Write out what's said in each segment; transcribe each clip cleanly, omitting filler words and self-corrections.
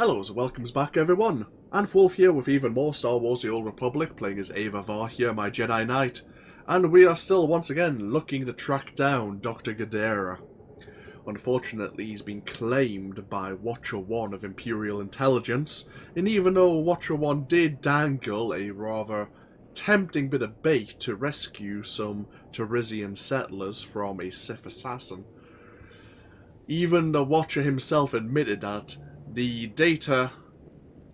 Hello, so welcomes back everyone. Wolf here with even more Star Wars The Old Republic, playing as Aeva Var here, my Jedi Knight. And we are still once again looking to track down Dr. Gudera. Unfortunately, he's been claimed by Watcher 1 of Imperial Intelligence, and even though Watcher 1 did dangle a rather tempting bit of bait to rescue some Tarisian settlers from a Sith assassin, even the Watcher himself admitted that the data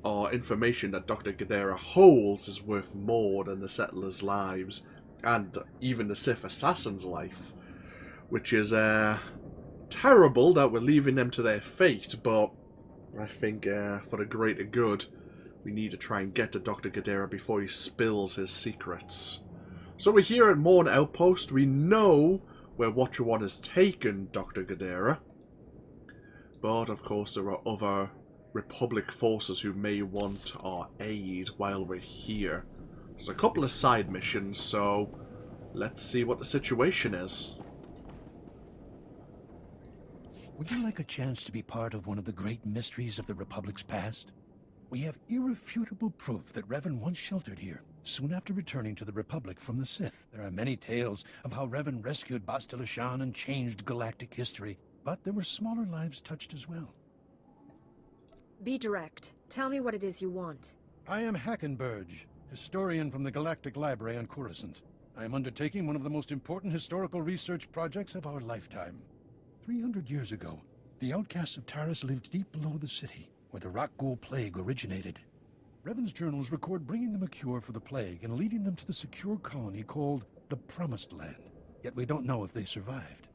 or information that Dr. Gudera holds is worth more than the settlers' lives, and even the Sith assassin's life, which is terrible that we're leaving them to their fate, but I think for the greater good, we need to try and get to Dr. Gudera before he spills his secrets. So we're here at Morn Outpost. We know where Watcher 1 has taken Dr. Gudera, but of course there are other Republic forces who may want our aid while we're here. There's a couple of side missions, so let's see what the situation is. Would you like a chance to be part of one of the great mysteries of the Republic's past? We have irrefutable proof that Revan once sheltered here, soon after returning to the Republic from the Sith. There are many tales of how Revan rescued Bastila Shan and changed galactic history, but there were smaller lives touched as well. Be direct. Tell me what it is you want. I am Hackenberg, historian from the Galactic Library on Coruscant. I am undertaking one of the most important historical research projects of our lifetime. 300 years ago, the outcasts of Taris lived deep below the city, where the rock ghoul plague originated. Revan's journals record bringing them a cure for the plague and leading them to the secure colony called the Promised Land. Yet we don't know if they survived.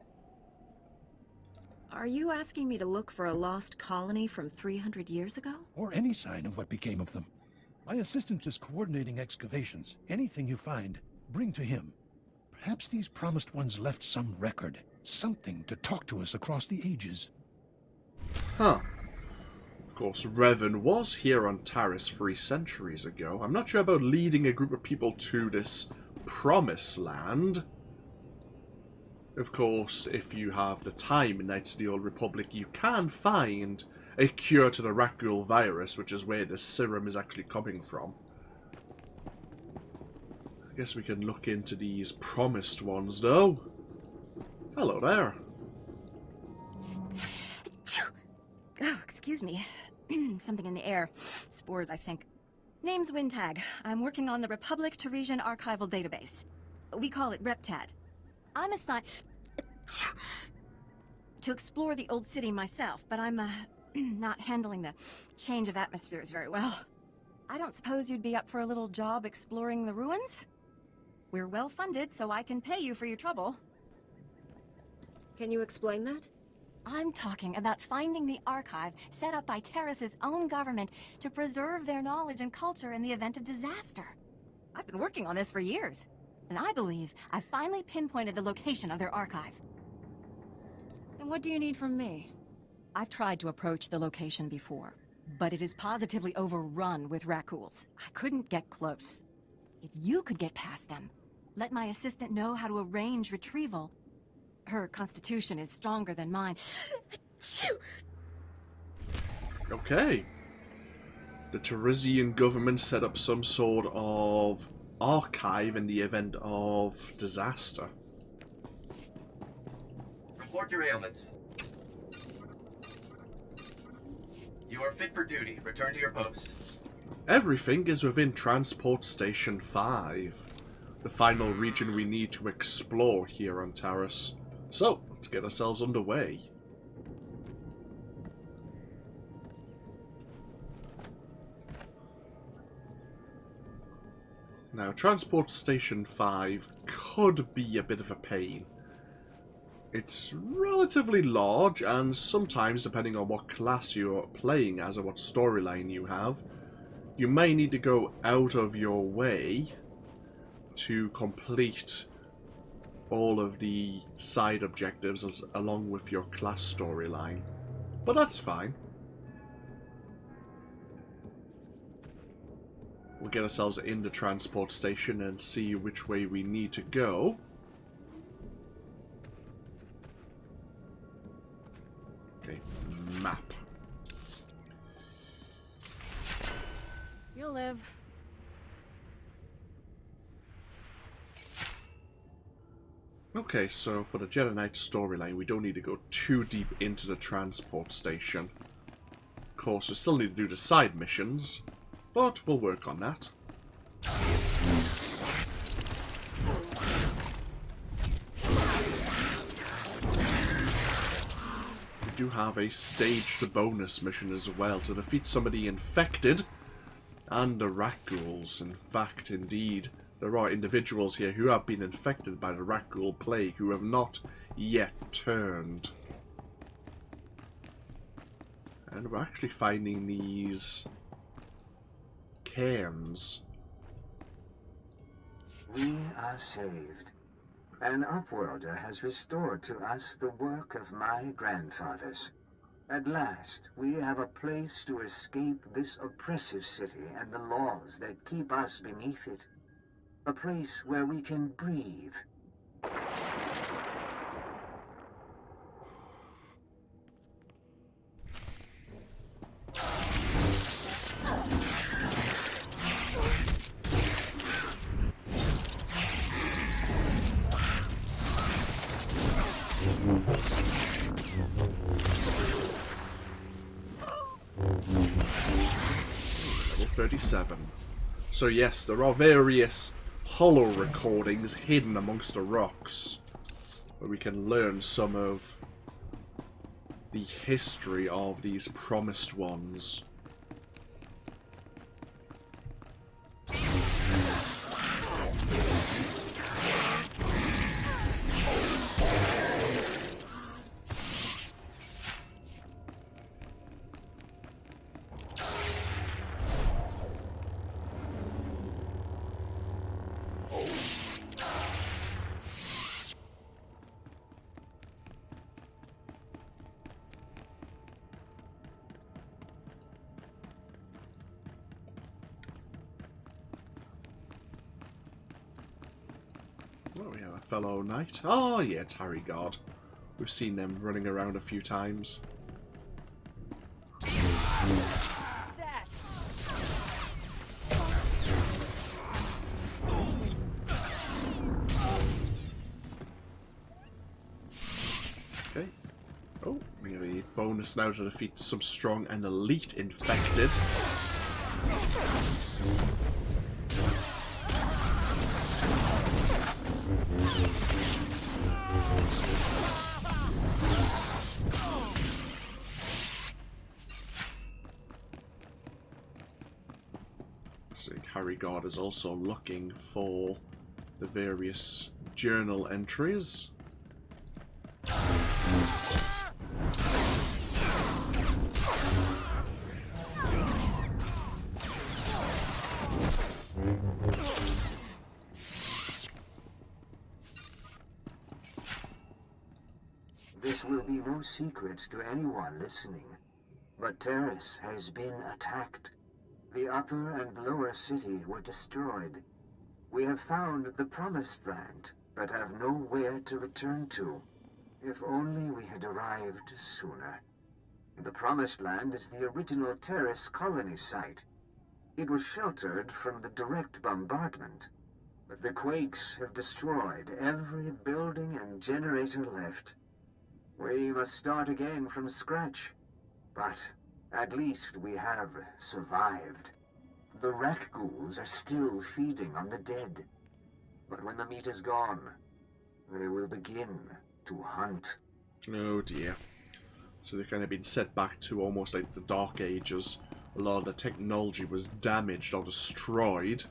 Are you asking me to look for a lost colony from 300 years ago? Or any sign of what became of them. My assistant is coordinating excavations. Anything you find, bring to him. Perhaps these promised ones left some record, something to talk to us across the ages. Huh. Of course, Revan was here on Taris 3 centuries ago. I'm not sure about leading a group of people to this Promised Land. Of course, if you have the time in Knights of the Old Republic, you can find a cure to the Rakghoul virus, which is where the serum is actually coming from. I guess we can look into these promised ones, though. Hello there. Oh, excuse me. Something in the air. Spores, I think. Name's Wintag. I'm working on the Republic Tarisian archival database. We call it RepTad. I'm assigned to explore the old city myself, but I'm not handling the change of atmospheres very well. I don't suppose you'd be up for a little job exploring the ruins? We're well funded, so I can pay you for your trouble. Can you explain that? I'm talking about finding the archive set up by Taris's own government to preserve their knowledge and culture in the event of disaster. I've been working on this for years, and I believe I finally pinpointed the location of their archive. Then what do you need from me? I've tried to approach the location before, but it is positively overrun with raccoons. I couldn't get close. If you could get past them, let my assistant know how to arrange retrieval. Her constitution is stronger than mine. Okay. The Tarisian government set up some sort of archive in the event of disaster. Report your ailments. You are fit for duty. Return to your post. Everything is within Transport Station 5, the final region we need to explore here on Taris. So, let's get ourselves underway. Now, Transport Station 5 could be a bit of a pain. It's relatively large, and sometimes, depending on what class you're playing as or what storyline you have, you may need to go out of your way to complete all of the side objectives along with your class storyline. But that's fine. We'll get ourselves in the transport station and see which way we need to go. Okay, map. You'll live. Okay, so for the Jedi Knight storyline, we don't need to go too deep into the transport station. Of course, we still need to do the side missions, but we'll work on that. We do have a staged bonus mission as well to defeat some of the infected and the rat ghouls. In fact, indeed, there are individuals here who have been infected by the rat ghoul plague who have not yet turned. And we're actually finding these cairns. We are saved. An Upworlder has restored to us the work of my grandfathers. At last, we have a place to escape this oppressive city and the laws that keep us beneath it. A place where we can breathe. Level 37. So yes, there are various hollow recordings hidden amongst the rocks where we can learn some of the history of these promised ones. Oh, we have a fellow knight. Oh, yeah, Tarry Guard. We've seen them running around a few times. That. Okay. Oh, we have a bonus now to defeat some strong and elite infected. So Harry God is also looking for the various journal entries. This will be no secret to anyone listening, but Taris has been attacked. The upper and lower city were destroyed. We have found the Promised Land, but have nowhere to return to. If only we had arrived sooner. The Promised Land is the original Taris colony site. It was sheltered from the direct bombardment, but the quakes have destroyed every building and generator left. We must start again from scratch, but at least we have survived. The rat ghouls are still feeding on the dead, but when the meat is gone, they will begin to hunt. Oh dear. So they've kind of been set back to almost like the Dark Ages. A lot of the technology was damaged or destroyed.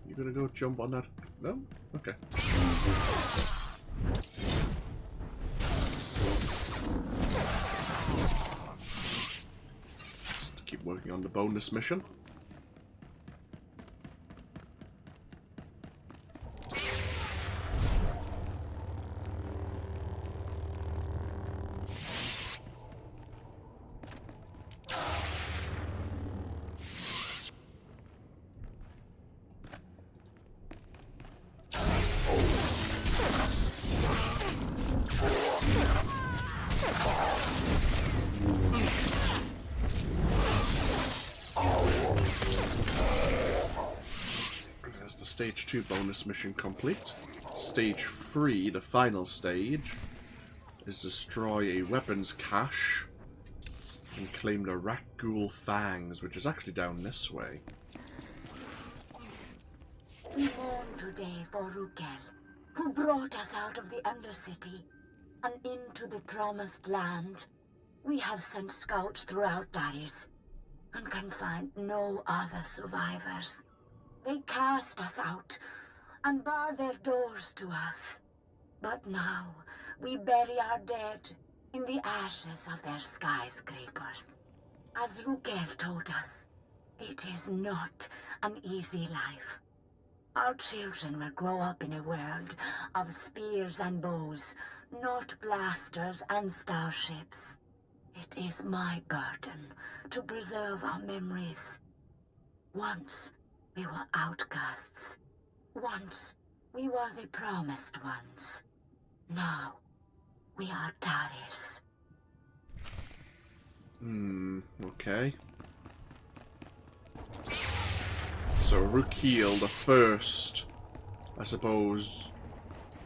You gonna go jump on that? No? Okay. Just keep working on the bonus mission. Stage 2 bonus mission complete. Stage 3, the final stage, is destroy a weapons cache and claim the Ghoul fangs, which is actually down this way. We mourn today for Rukel, who brought us out of the Undercity and into the Promised Land. We have sent scouts throughout Taris and can find no other survivors. They cast us out and bar their doors to us. But now we bury our dead in the ashes of their skyscrapers. As Rukel told us, it is not an easy life. Our children will grow up in a world of spears and bows, not blasters and starships. It is my burden to preserve our memories. Once we were outcasts. Once we were the promised ones. Now we are Taris. Okay. So Rukiel, the first, I suppose,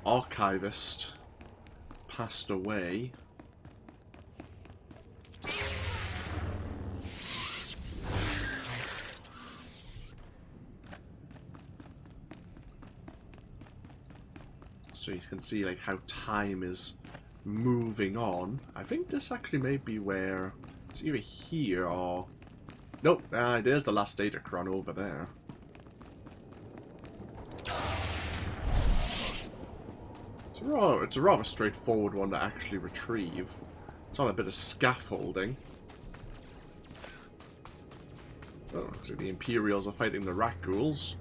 archivist, passed away. So you can see like how time is moving on. I think this actually may be where it's either here or nope. There's the last Datacron over there. It's a rather straightforward one to actually retrieve. It's on a bit of scaffolding. Oh, looks like the Imperials are fighting the ghouls.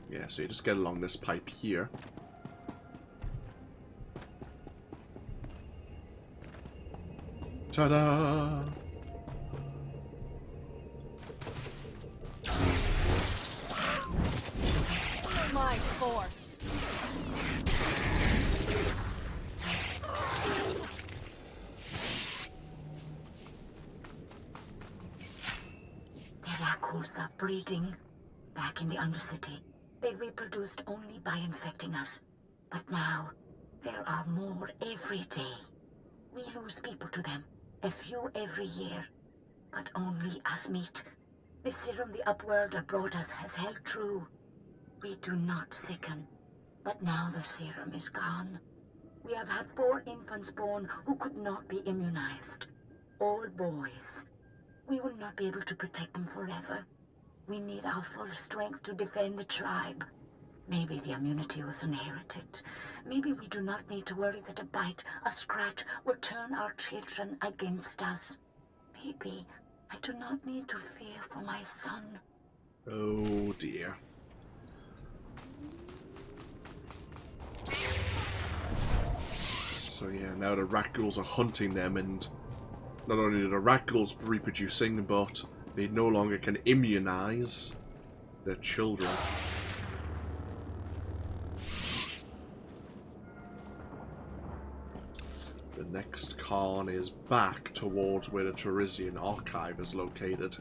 Yeah, so you just get along this pipe here. Ta-da! My force. The ghouls are breeding back in the Undercity. They reproduced only by infecting us. But now, there are more every day. We lose people to them, a few every year. But only as meat. The serum the Upworlder brought us has held true. We do not sicken. But now the serum is gone. We have had 4 infants born who could not be immunized. All boys. We will not be able to protect them forever. We need our full strength to defend the tribe. Maybe the immunity was inherited. Maybe we do not need to worry that a bite, a scratch, will turn our children against us. Maybe I do not need to fear for my son. Oh dear. So yeah, now the ghouls are hunting them, and not only are the ghouls reproducing, but they no longer can immunize their children. The next cairn is back towards where the Tarisian archive is located.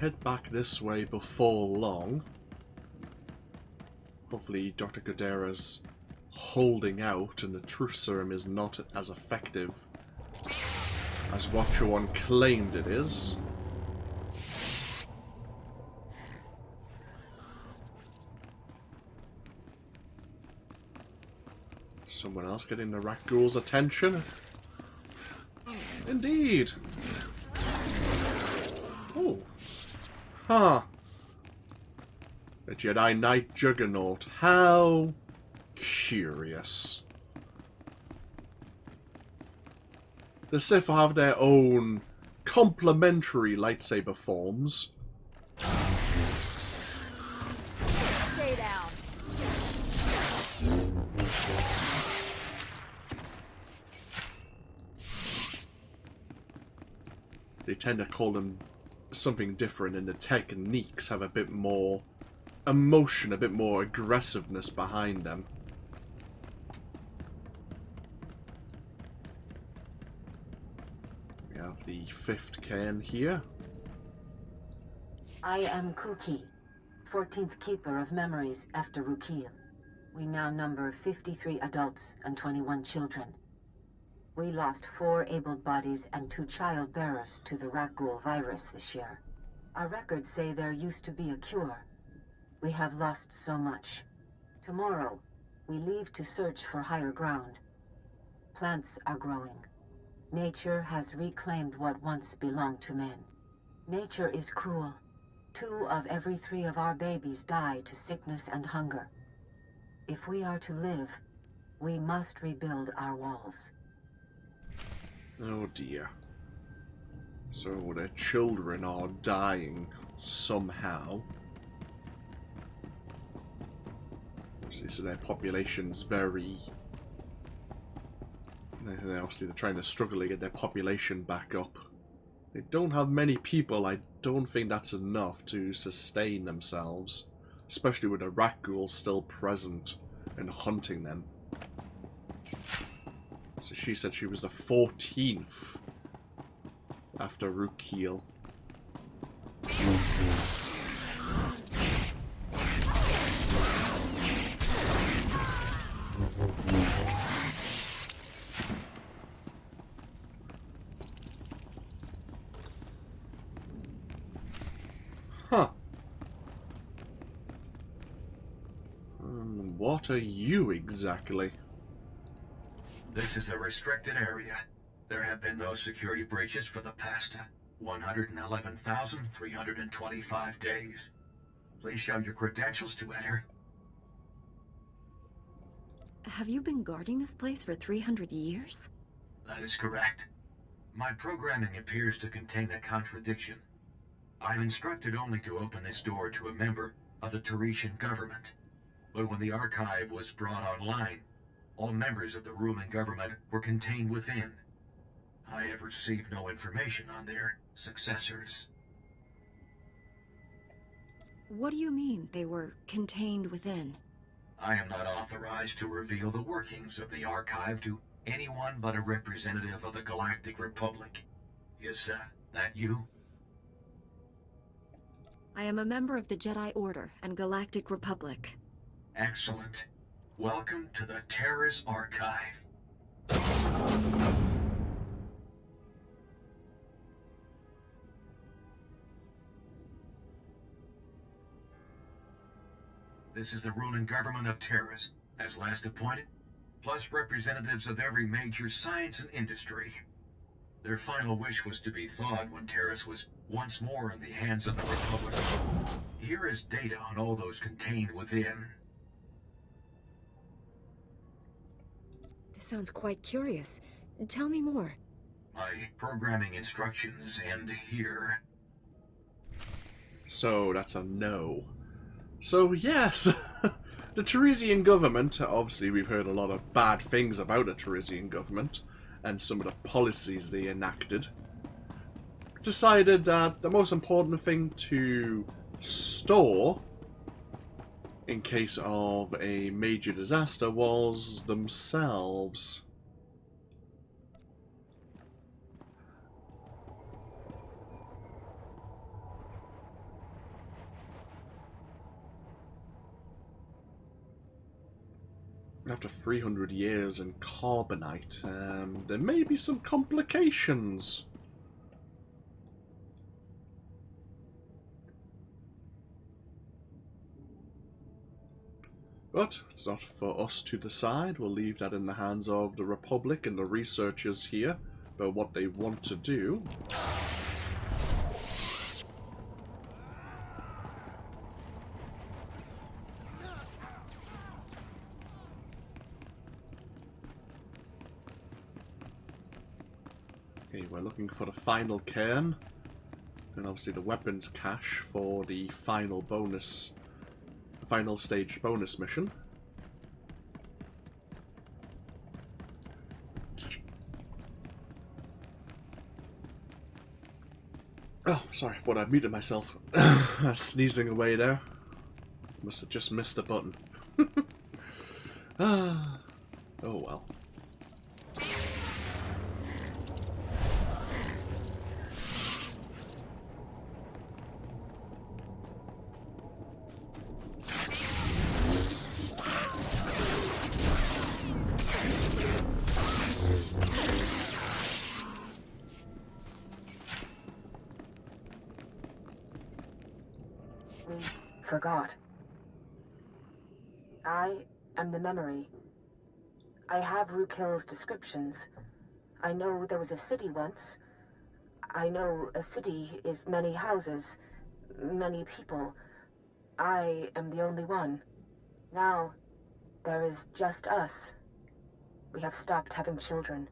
head back this way before long. Hopefully Dr. Gudera's holding out and the truth serum is not as effective as what one claimed it is. Someone else getting the rat ghoul's attention? Indeed! Oh. Huh. A Jedi Knight Juggernaut. How curious. The Sith have their own complementary lightsaber forms. Stay down. They tend to call them something different, and the techniques have a bit more emotion, a bit more aggressiveness behind them. We have the 5th cairn here. I am Kuki, 14th Keeper of Memories after Rukil. We now number 53 adults and 21 children. We lost 4 able bodies and 2 child bearers to the rat ghoul virus this year. Our records say there used to be a cure. We have lost so much. Tomorrow, we leave to search for higher ground. Plants are growing. Nature has reclaimed what once belonged to men. Nature is cruel. 2 of every 3 of our babies die to sickness and hunger. If we are to live, we must rebuild our walls. Oh dear. So their children are dying somehow. Obviously, so their population's very... Obviously they're trying to struggle to get their population back up. They don't have many people. I don't think that's enough to sustain themselves. Especially with the rat ghouls still present and hunting them. So she said she was the 14th after Rukil. Huh. What are you exactly? This is a restricted area. There have been no security breaches for the past 111,325 days. Please show your credentials to enter. Have you been guarding this place for 300 years? That is correct. My programming appears to contain a contradiction. I'm instructed only to open this door to a member of the Tarisian government. But when the archive was brought online, all members of the ruling government were contained within. I have received no information on their successors. What do you mean they were contained within? I am not authorized to reveal the workings of the archive to anyone but a representative of the Galactic Republic. Is that you? I am a member of the Jedi Order and Galactic Republic. Excellent. Welcome to the Taris Archive. This is the ruling government of Taris, as last appointed, plus representatives of every major science and industry. Their final wish was to be thawed when Taris was once more in the hands of the Republic. Here is data on all those contained within. This sounds quite curious. Tell me more. My programming instructions end here. So that's a no. So yes, the Tarisian government, obviously we've heard a lot of bad things about the Tarisian government and some of the policies they enacted, decided that the most important thing to store in case of a major disaster was themselves. After 300 years in carbonite, there may be some complications. But it's not for us to decide. We'll leave that in the hands of the Republic and the researchers here about what they want to do. Okay, we're looking for the final cairn, and obviously the weapons cache for the final bonus, the final stage bonus mission. Oh, sorry, I thought I'd muted myself. Sneezing away there. Must have just missed the button. Oh well. We forgot. I am the memory. I have Rukil's descriptions. I know there was a city once. I know a city is many houses, many people. I am the only one. Now, there is just us. We have stopped having children.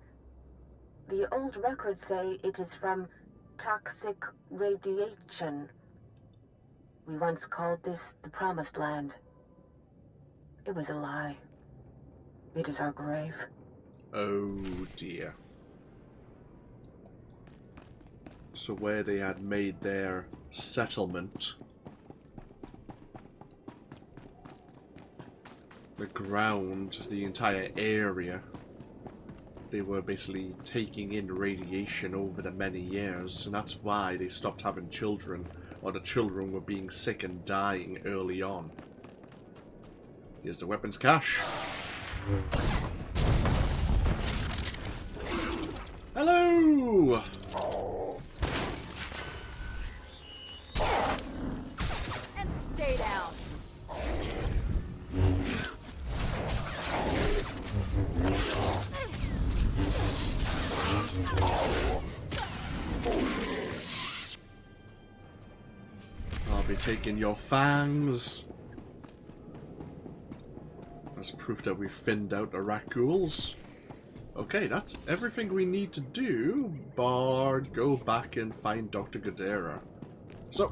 The old records say it is from toxic radiation. We once called this the Promised Land. It was a lie. It is our grave. Oh dear. So where they had made their settlement, the ground, the entire area, they were basically taking in radiation over the many years, and that's why they stopped having children, or the children were being sick and dying early on. Here's the weapons cache. Hello! And stay down. I'll be taking your fangs. That's proof that we thinned out the ghouls. Okay, that's everything we need to do, bar go back and find Dr. Gudera. So...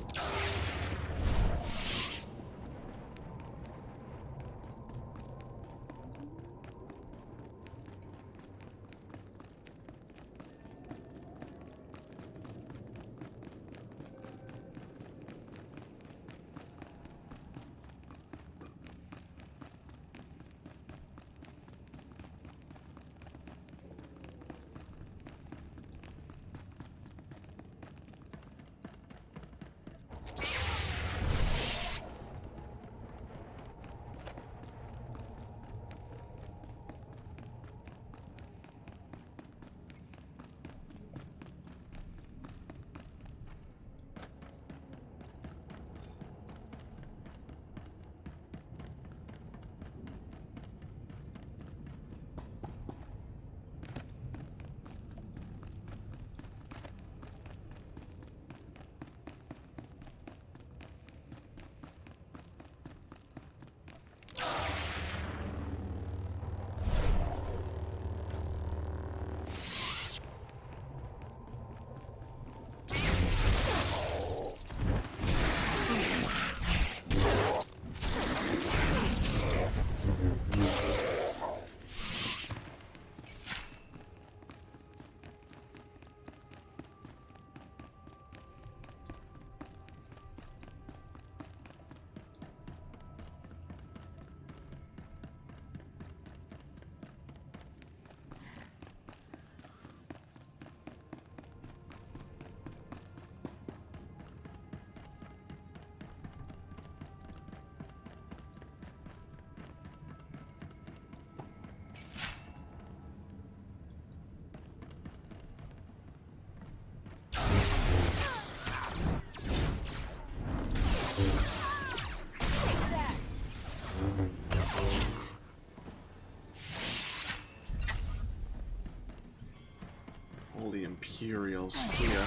materials here.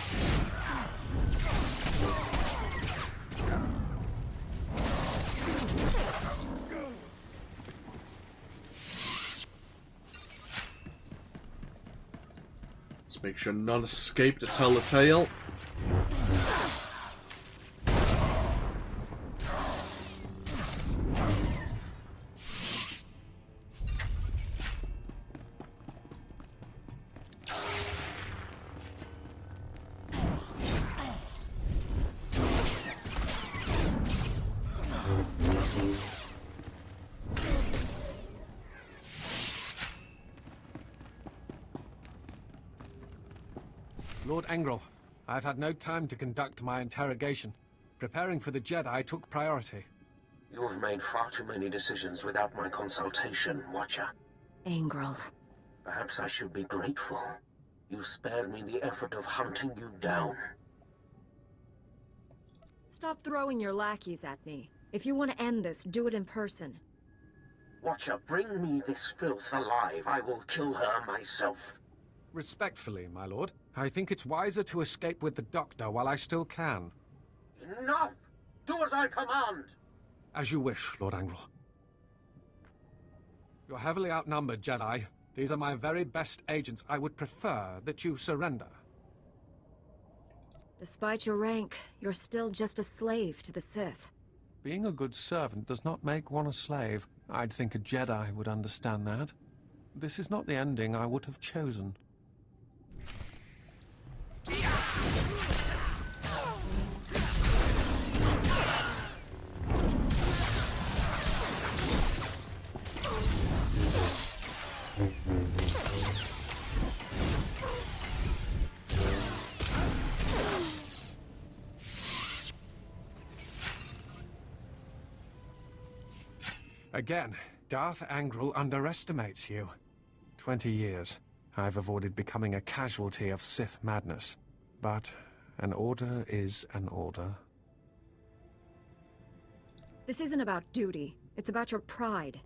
Let's make sure none escape to tell the tale. Lord Angril, I've had no time to conduct my interrogation. Preparing for the Jedi took priority. You've made far too many decisions without my consultation, Watcher. Angril. Perhaps I should be grateful. You spared me the effort of hunting you down. Stop throwing your lackeys at me. If you want to end this, do it in person. Watcher, bring me this filth alive. I will kill her myself. Respectfully, my lord, I think it's wiser to escape with the Doctor while I still can. Enough! Do as I command! As you wish, Lord Angril. You're heavily outnumbered, Jedi. These are my very best agents. I would prefer that you surrender. Despite your rank, you're still just a slave to the Sith. Being a good servant does not make one a slave. I'd think a Jedi would understand that. This is not the ending I would have chosen. Again, Darth Angral underestimates you. 20 years. I've avoided becoming a casualty of Sith madness. But an order is an order. This isn't about duty. It's about your pride.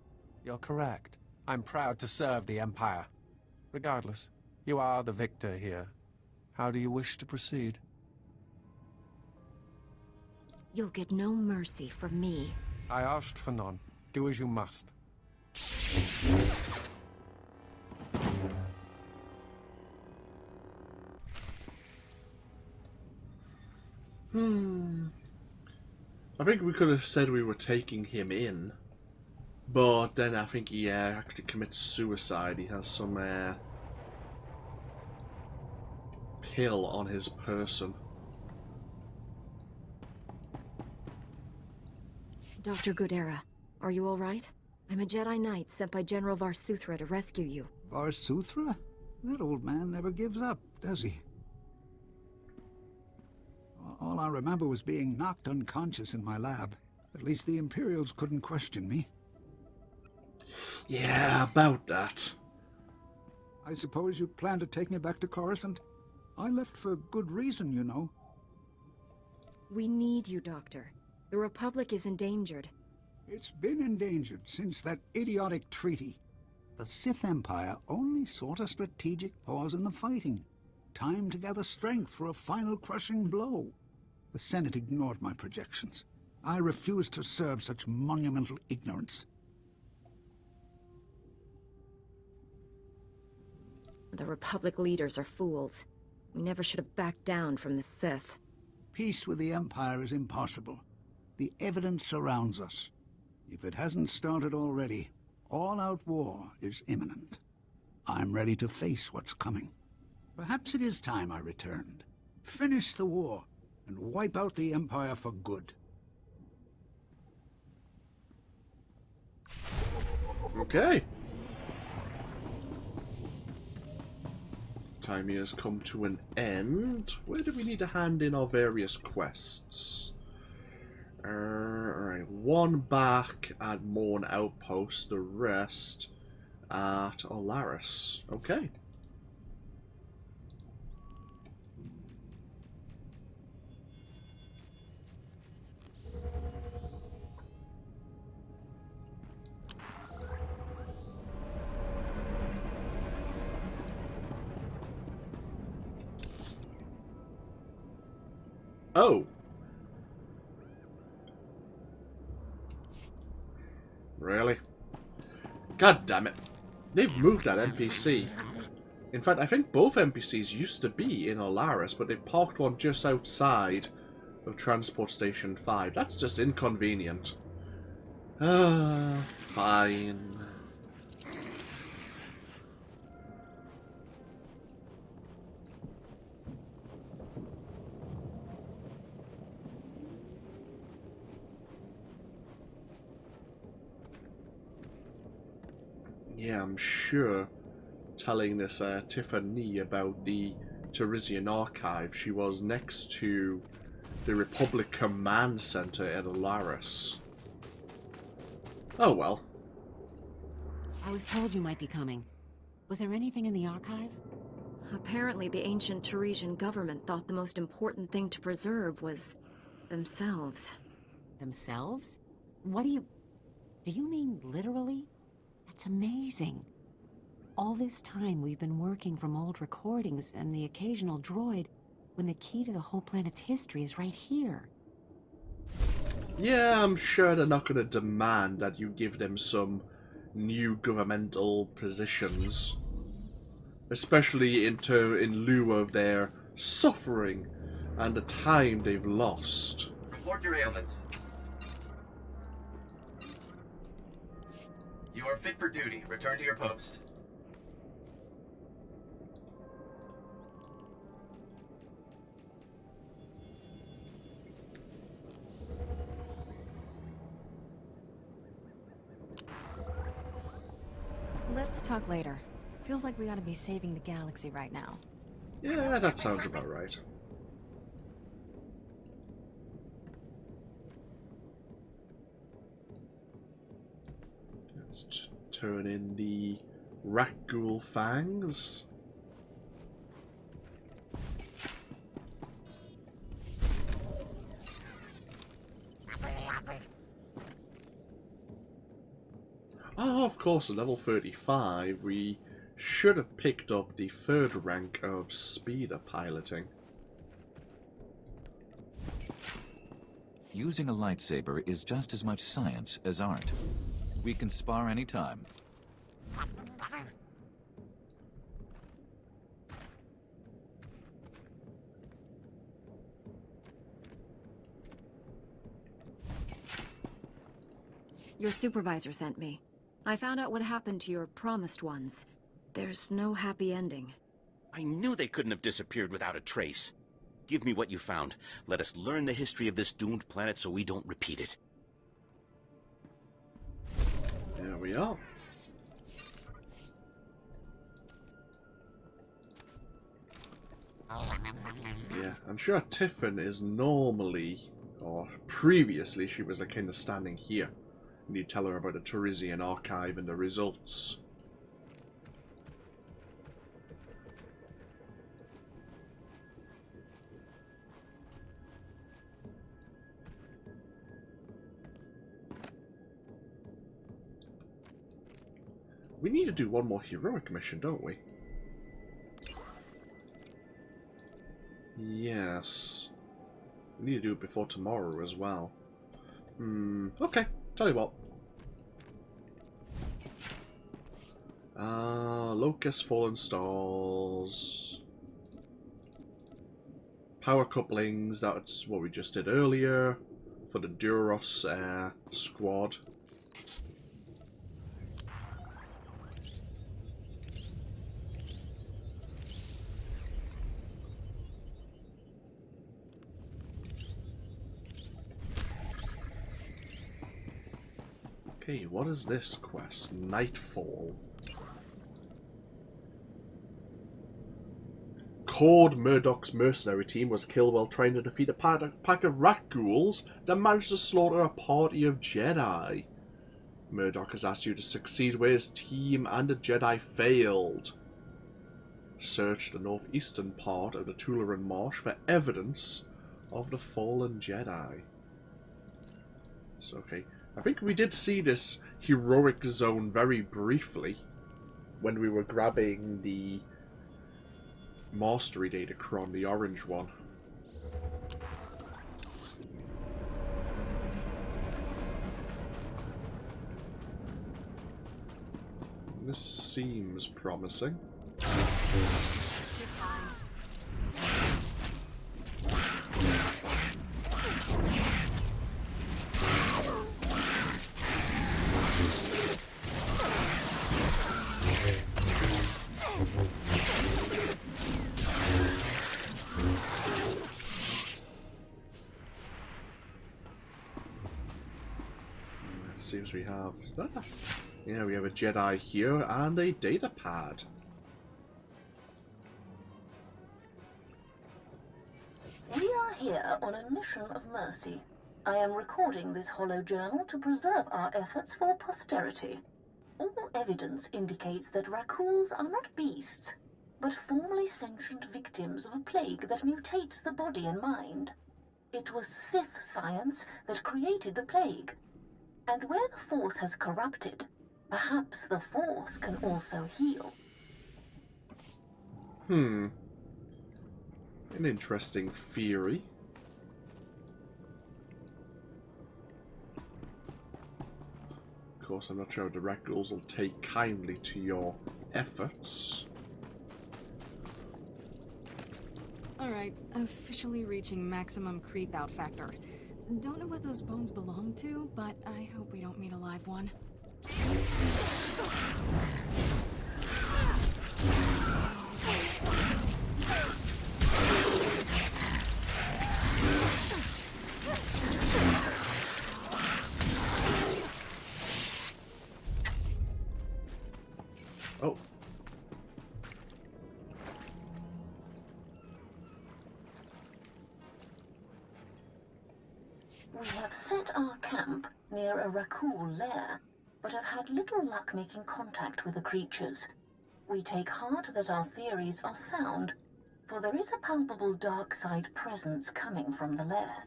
You're correct. I'm proud to serve the Empire. Regardless, you are the victor here. How do you wish to proceed? You'll get no mercy from me. I asked for none. Do as you must. I think we could have said we were taking him in. But then I think he actually commits suicide. He has some pill on his person. Dr. Gudera, are you all right? I'm a Jedi Knight sent by General Var Suthra to rescue you. Var Suthra? That old man never gives up, does he? All I remember was being knocked unconscious in my lab. At least the Imperials couldn't question me. Yeah, about that. I suppose you plan to take me back to Coruscant? I left for good reason, you know. We need you, Doctor. The Republic is endangered. It's been endangered since that idiotic treaty. The Sith Empire only sought a strategic pause in the fighting. Time to gather strength for a final crushing blow. The Senate ignored my projections. I refused to serve such monumental ignorance. The Republic leaders are fools. We never should have backed down from the Sith. Peace with the Empire is impossible. The evidence surrounds us. If it hasn't started already, all-out war is imminent. I'm ready to face what's coming. Perhaps it is time I returned. Finish the war and wipe out the Empire for good. Okay. Time has come to an end. Where do we need to hand in our various quests? Alright, one back at Morn Outpost, the rest at Olaris. Okay. Oh. Really? God damn it. They've moved that NPC. In fact, I think both NPCs used to be in Alaris, but they parked one just outside of Transport Station 5. That's just inconvenient. Ah, fine. Yeah, I'm sure telling this Tiffany about the Tarisian Archive, she was next to the Republic Command Center at Alaris. Oh well. I was told you might be coming. Was there anything in the archive? Apparently the ancient Tarisian government thought the most important thing to preserve was themselves. Themselves? What do you mean literally? That's amazing. All this time we've been working from old recordings and the occasional droid, when the key to the whole planet's history is right here. Yeah, I'm sure they're not going to demand that you give them some new governmental positions. Especially in lieu of their suffering and the time they've lost. Report your ailments. You are fit for duty. Return to your post. Let's talk later. Feels like we ought to be saving the galaxy right now. Yeah, that sounds about right. Let's turn in the Rat-Ghoul fangs. Oh, of course, at level 35, we should have picked up the 3rd rank of speeder piloting. Using a lightsaber is just as much science as art. We can spar anytime. Your supervisor sent me. I found out what happened to your promised ones. There's no happy ending. I knew they couldn't have disappeared without a trace. Give me what you found. Let us learn the history of this doomed planet so we don't repeat it. There we are. Yeah, I'm sure Tiffin is normally, or previously, she was kind of standing here. And you tell her about the Tarisian Archive and the results. We need to do one more heroic mission, don't we? Yes. We need to do it before tomorrow as well. Okay. Tell you what. Locust Fallen Stars. Power couplings, that's what we just did earlier. For the Duros squad. Okay, what is this quest? Nightfall. Cord Murdoch's mercenary team was killed while trying to defeat a pack of rat ghouls that managed to slaughter a party of Jedi. Murdoch has asked you to succeed where his team and the Jedi failed. Search the northeastern part of the Tularan Marsh for evidence of the fallen Jedi. So, okay. I think we did see this heroic zone very briefly when we were grabbing the Mastery Datacron, the orange one. This seems promising. Seems we have... Is that a... Yeah, we have a Jedi here and a data pad. We are here on a mission of mercy. I am recording this hollow journal to preserve our efforts for posterity. All evidence indicates that Rakghouls are not beasts, but formerly sentient victims of a plague that mutates the body and mind. It was Sith science that created the plague. And where the Force has corrupted, perhaps the Force can also heal. An interesting theory. Of course, I'm not sure the Rakghouls will take kindly to your efforts. Alright, officially reaching maximum creep-out factor. Don't know what those bones belong to, but I hope we don't meet a live one. Oh. We have set our camp near a Rakghoul lair, but have had little luck making contact with the creatures. We take heart that our theories are sound, for there is a palpable dark side presence coming from the lair.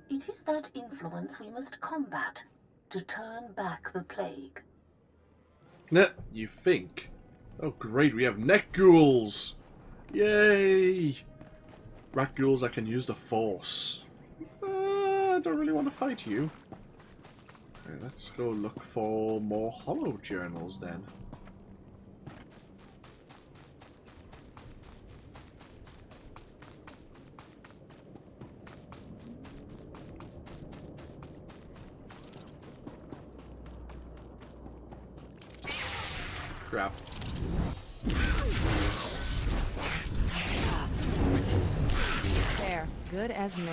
It is that influence we must combat to turn back the plague. You think? Oh great, we have neck ghouls! Yay! Rat ghouls that can use the Force. I don't really want to fight you. Okay, let's go look for more hollow journals then. Crap. There, good as new.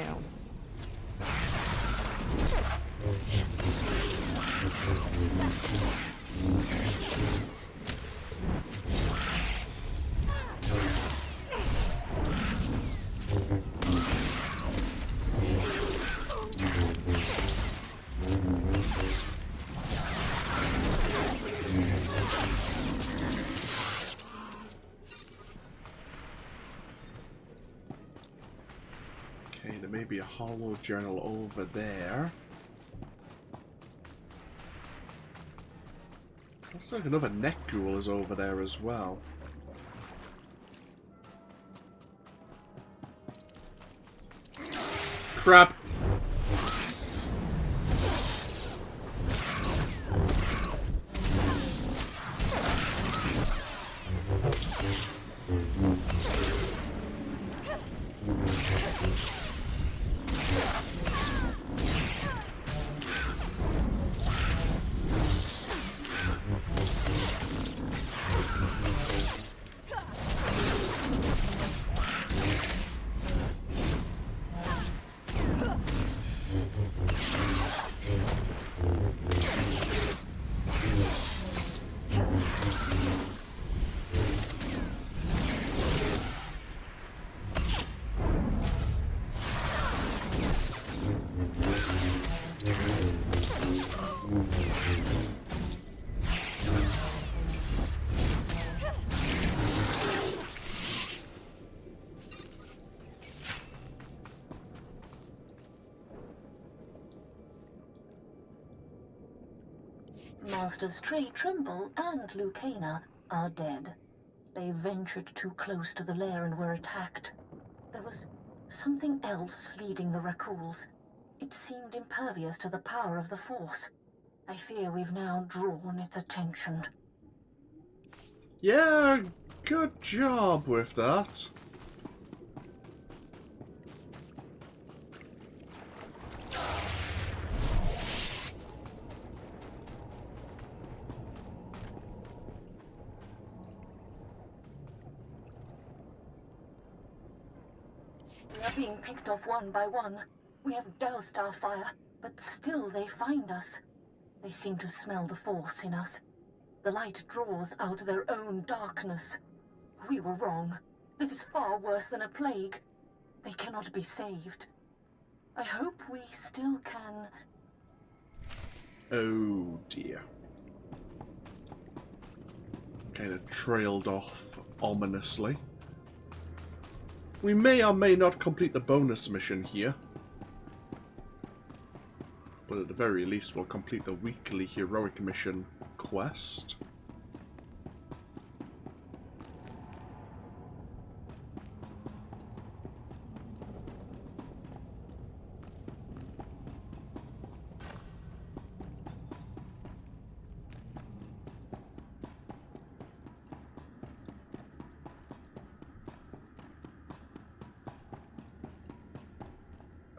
Okay, there may be a hollow journal over there. Looks like another neck ghoul is over there as well. Crap! Masters Trey Trimble and Lucana are dead. They ventured too close to the lair and were attacked. There was something else leading the Rakghouls. It seemed impervious to the power of the Force. I fear we've now drawn its attention. Yeah, good job with that. We are being picked off one by one. We have doused our fire, but still they find us. They seem to smell the force in us. The light draws out their own darkness. We were wrong. This is far worse than a plague. They cannot be saved. I hope we still can... Oh dear. Kind of trailed off ominously. We may or may not complete the bonus mission here. But at the very least we'll complete the weekly heroic mission quest.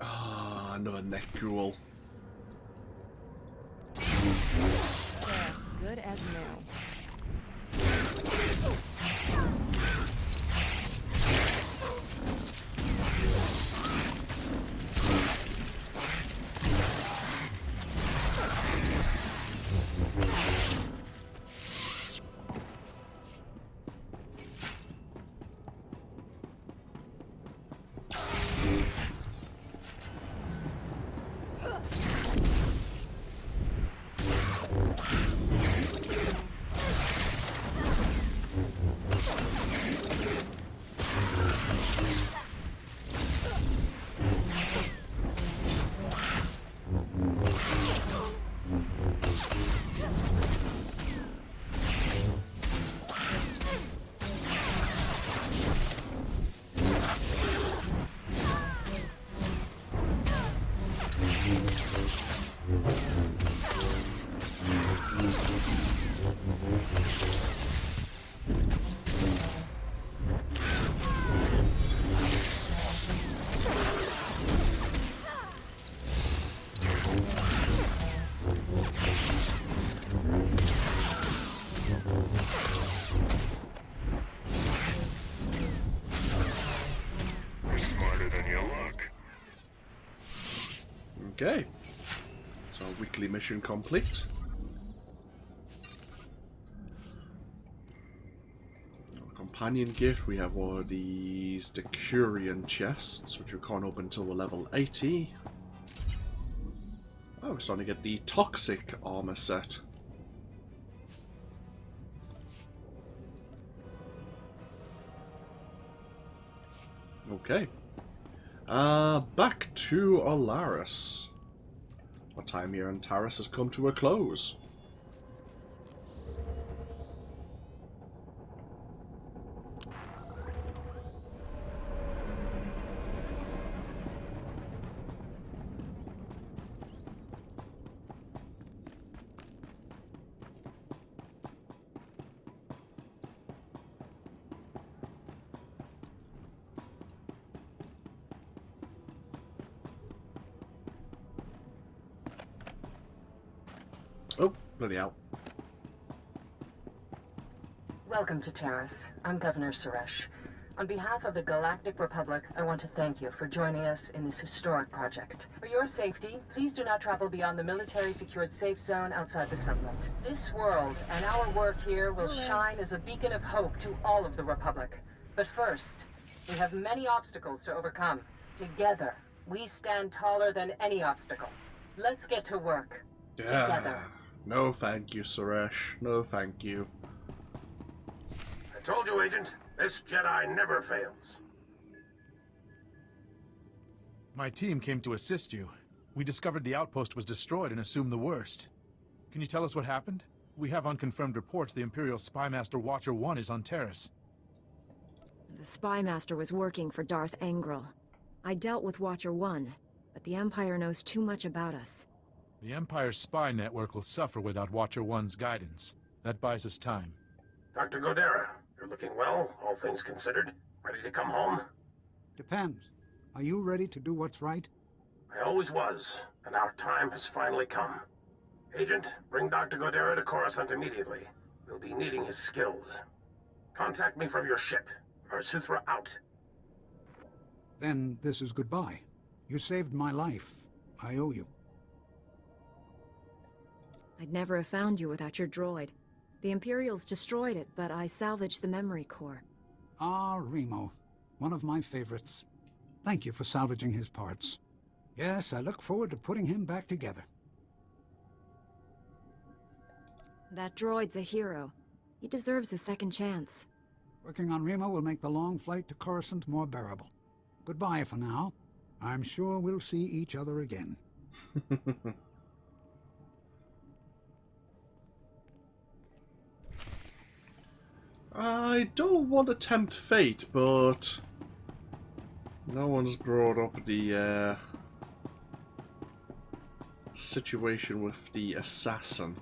Ah, another neck ghoul. Good as new. Okay, so weekly mission complete. Companion gift, we have one of these Decurion chests, which we can't open until we're level 80. Oh, we're starting to get the Toxic armor set. Okay. Back to Alaris. Our time here in Taris has come to a close. Oh, bloody hell. Welcome to Taris. I'm Governor Suresh. On behalf of the Galactic Republic, I want to thank you for joining us in this historic project. For your safety, please do not travel beyond the military-secured safe zone outside the settlement. This world and our work here will shine as a beacon of hope to all of the Republic. But first, we have many obstacles to overcome. Together, we stand taller than any obstacle. Let's get to work. Together. No thank you, Suresh. No thank you. I told you, Agent. This Jedi never fails. My team came to assist you. We discovered the outpost was destroyed and assumed the worst. Can you tell us what happened? We have unconfirmed reports the Imperial Spymaster Watcher 1 is on Taris. The Spymaster was working for Darth Angral. I dealt with Watcher 1, but the Empire knows too much about us. The Empire's spy network will suffer without Watcher 1's guidance. That buys us time. Dr. Gudera, you're looking well, all things considered. Ready to come home? Depends. Are you ready to do what's right? I always was, and our time has finally come. Agent, bring Dr. Gudera to Coruscant immediately. We'll be needing his skills. Contact me from your ship. Var Suthra out. Then this is goodbye. You saved my life. I owe you. I'd never have found you without your droid. The Imperials destroyed it, but I salvaged the memory core. Ah, Remo. One of my favorites. Thank you for salvaging his parts. Yes, I look forward to putting him back together. That droid's a hero. He deserves a second chance. Working on Remo will make the long flight to Coruscant more bearable. Goodbye for now. I'm sure we'll see each other again. I don't want to tempt fate, but no one's brought up the situation with the assassin.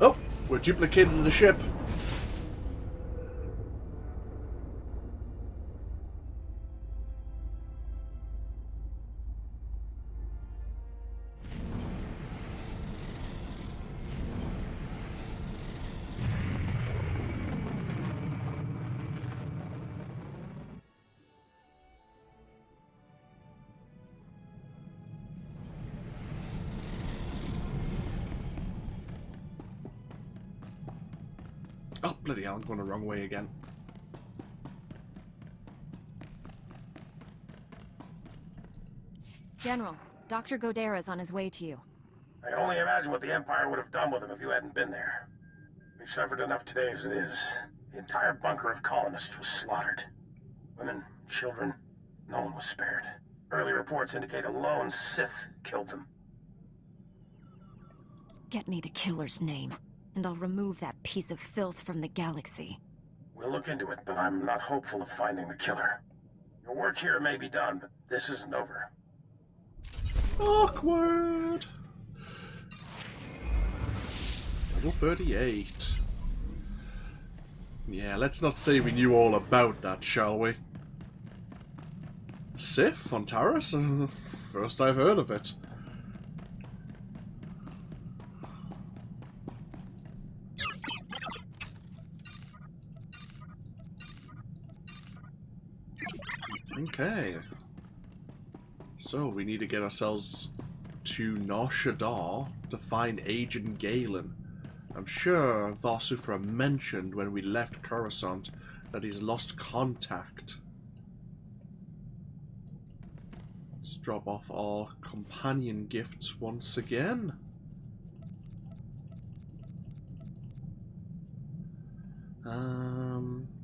Oh, we're duplicating the ship. Oh, bloody hell, I'm going the wrong way again. General, Dr. Gudera's on his way to you. I can only imagine what the Empire would have done with him if you hadn't been there. We've suffered enough today as it is. The entire bunker of colonists was slaughtered. Women, children, no one was spared. Early reports indicate a lone Sith killed them. Get me the killer's name, and I'll remove that piece of filth from the galaxy. We'll look into it, but I'm not hopeful of finding the killer. Your work here may be done, but this isn't over. Awkward! Level 38. Yeah, let's not say we knew all about that, shall we? Sith on Taris? First I've heard of it. Okay. So, we need to get ourselves to Nar Shaddaa to find Agent Galen. I'm sure Var Suthra mentioned when we left Coruscant that he's lost contact. Let's drop off our companion gifts once again.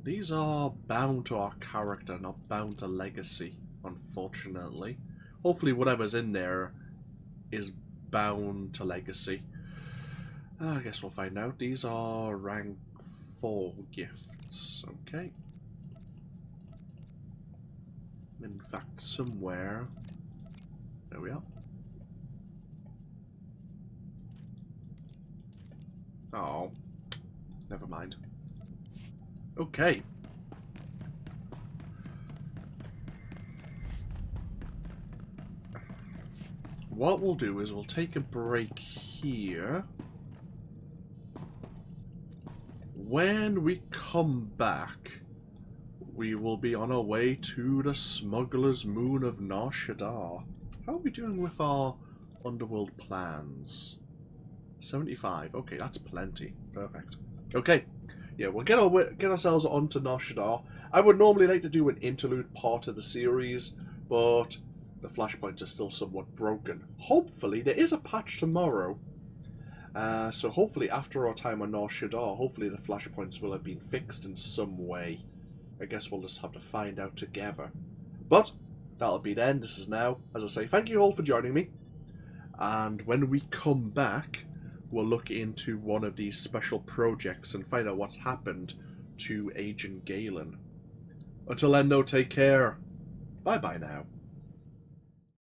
These are bound to our character, not bound to legacy, unfortunately. Hopefully whatever's in there is bound to legacy. I guess we'll find out. These are rank 4 gifts. Okay. In fact, somewhere... There we are. Oh. Never mind. Okay. What we'll do is we'll take a break here. When we come back, we will be on our way to the Smuggler's Moon of Nar Shaddaa. How are we doing with our underworld plans? 75. Okay, that's plenty. Perfect. Okay. Yeah, we'll get ourselves onto Nar Shaddaa. I would normally like to do an interlude part of the series, but the flashpoints are still somewhat broken. Hopefully, there is a patch tomorrow. So hopefully after our time on Nar Shaddaa, hopefully the flashpoints will have been fixed in some way. I guess we'll just have to find out together. But that'll be then. This is now. As I say, thank you all for joining me. And when we come back, we'll look into one of these special projects and find out what's happened to Agent Galen. Until then, no, take care. Bye-bye now.